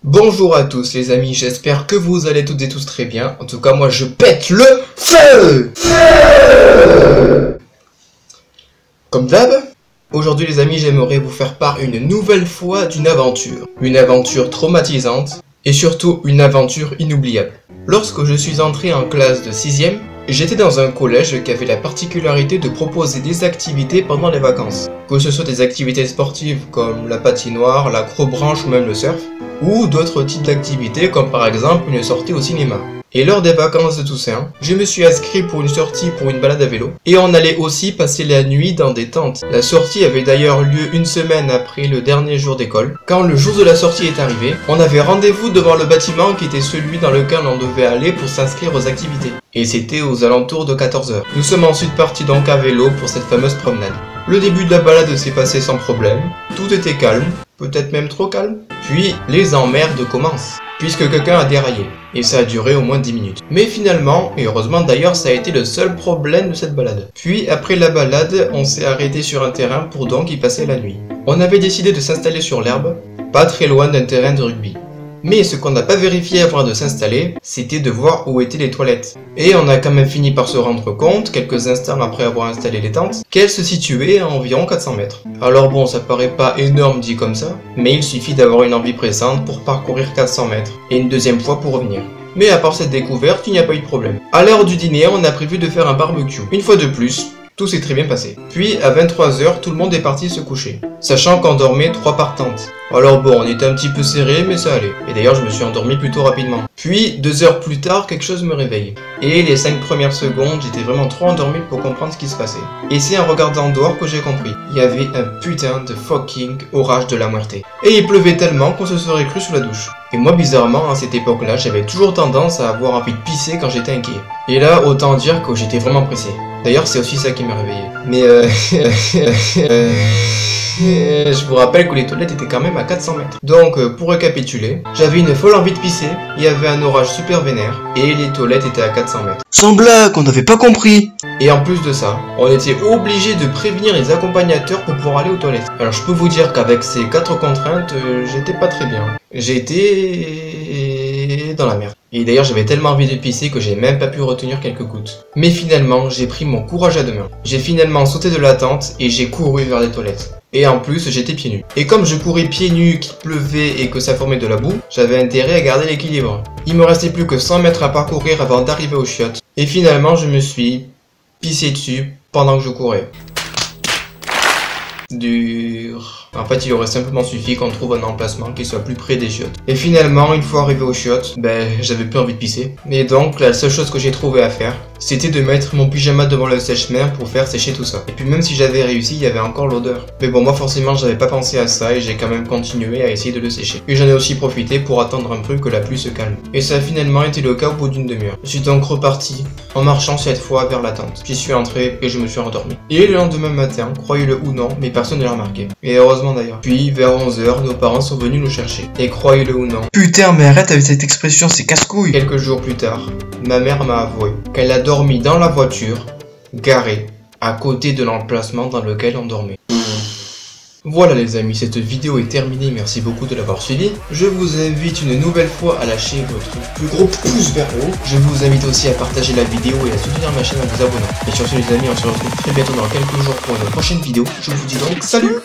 Bonjour à tous les amis, j'espère que vous allez toutes et tous très bien. En tout cas moi je pète le feu. Comme d'hab, aujourd'hui les amis j'aimerais vous faire part une nouvelle fois d'une aventure. Une aventure traumatisante et surtout une aventure inoubliable. Lorsque je suis entré en classe de 6ème, j'étais dans un collège qui avait la particularité de proposer des activités pendant les vacances. Que ce soit des activités sportives comme la patinoire, l'acrobranche ou même le surf, ou d'autres types d'activités comme par exemple une sortie au cinéma. Et lors des vacances de Toussaint, je me suis inscrit pour une sortie pour une balade à vélo. Et on allait aussi passer la nuit dans des tentes. La sortie avait d'ailleurs lieu une semaine après le dernier jour d'école. Quand le jour de la sortie est arrivé, on avait rendez-vous devant le bâtiment qui était celui dans lequel on devait aller pour s'inscrire aux activités. Et c'était aux alentours de 14 h. Nous sommes ensuite partis donc à vélo pour cette fameuse promenade. Le début de la balade s'est passé sans problème. Tout était calme, peut-être même trop calme. Puis les emmerdes commencent, puisque quelqu'un a déraillé. Et ça a duré au moins 10 minutes. Mais finalement, et heureusement d'ailleurs, ça a été le seul problème de cette balade. Puis après la balade, on s'est arrêté sur un terrain pour donc y passer la nuit. On avait décidé de s'installer sur l'herbe, pas très loin d'un terrain de rugby. Mais ce qu'on n'a pas vérifié avant de s'installer, c'était de voir où étaient les toilettes. Et on a quand même fini par se rendre compte, quelques instants après avoir installé les tentes, qu'elles se situaient à environ 400 mètres. Alors bon, ça paraît pas énorme dit comme ça, mais il suffit d'avoir une envie pressante pour parcourir 400 mètres, et une deuxième fois pour revenir. Mais à part cette découverte, il n'y a pas eu de problème. À l'heure du dîner, on a prévu de faire un barbecue. Une fois de plus, tout s'est très bien passé. Puis, à 23 h, tout le monde est parti se coucher, sachant qu'on dormait 3 par tente. Alors bon, on était un petit peu serré, mais ça allait. Et d'ailleurs, je me suis endormi plutôt rapidement. Puis, 2 heures plus tard, quelque chose me réveille. Et les 5 premières secondes, j'étais vraiment trop endormi pour comprendre ce qui se passait. Et c'est en regardant dehors que j'ai compris. Il y avait un putain de fucking orage de la muerte. Et il pleuvait tellement qu'on se serait cru sous la douche. Et moi, bizarrement, à cette époque-là, j'avais toujours tendance à avoir envie de pisser quand j'étais inquiet. Et là, autant dire que j'étais vraiment pressé. D'ailleurs, c'est aussi ça qui m'a réveillé. Mais je vous rappelle que les toilettes étaient quand même à 400 mètres. Donc, pour récapituler, j'avais une folle envie de pisser, il y avait un orage super vénère, et les toilettes étaient à 400 mètres. Sans blague, on n'avait pas compris. Et en plus de ça, on était obligé de prévenir les accompagnateurs pour pouvoir aller aux toilettes. Alors je peux vous dire qu'avec ces 4 contraintes, j'étais pas très bien. J'étais dans la merde. Et d'ailleurs j'avais tellement envie de pisser que j'ai même pas pu retenir quelques gouttes. Mais finalement, j'ai pris mon courage à deux mains. J'ai finalement sauté de la tente et j'ai couru vers les toilettes. Et en plus, j'étais pieds nus. Et comme je courais pieds nus, qu'il pleuvait et que ça formait de la boue, j'avais intérêt à garder l'équilibre. Il me restait plus que 100 mètres à parcourir avant d'arriver aux chiottes. Et finalement, je me suis pissé dessus pendant que je courais. Dur. En fait, il aurait simplement suffi qu'on trouve un emplacement qui soit plus près des chiottes. Et finalement, une fois arrivé aux chiottes, j'avais plus envie de pisser. Et donc, la seule chose que j'ai trouvé à faire, c'était de mettre mon pyjama devant le sèche-main pour faire sécher tout ça. Et puis même si j'avais réussi, il y avait encore l'odeur. Mais bon, moi forcément, j'avais pas pensé à ça et j'ai quand même continué à essayer de le sécher. Et j'en ai aussi profité pour attendre un peu que la pluie se calme. Et ça a finalement été le cas au bout d'une demi-heure. Je suis donc reparti, en marchant cette fois vers la tente. J'y suis entré et je me suis endormi. Et le lendemain matin, croyez-le ou non, mais personne ne l'a remarqué. Et heureusement d'ailleurs. Puis, vers 11 h, nos parents sont venus nous chercher. Et croyez-le ou non. Putain, mais arrête avec cette expression, c'est casse-couille. Quelques jours plus tard, ma mère m'a avoué qu'elle a dormi dans la voiture, garée, à côté de l'emplacement dans lequel on dormait. Voilà les amis, cette vidéo est terminée, merci beaucoup de l'avoir suivi. Je vous invite une nouvelle fois à lâcher votre plus gros pouce vers le haut. Je vous invite aussi à partager la vidéo et à soutenir ma chaîne en vous abonnant. Et sur ce les amis, on se retrouve très bientôt dans quelques jours pour une prochaine vidéo. Je vous dis donc salut!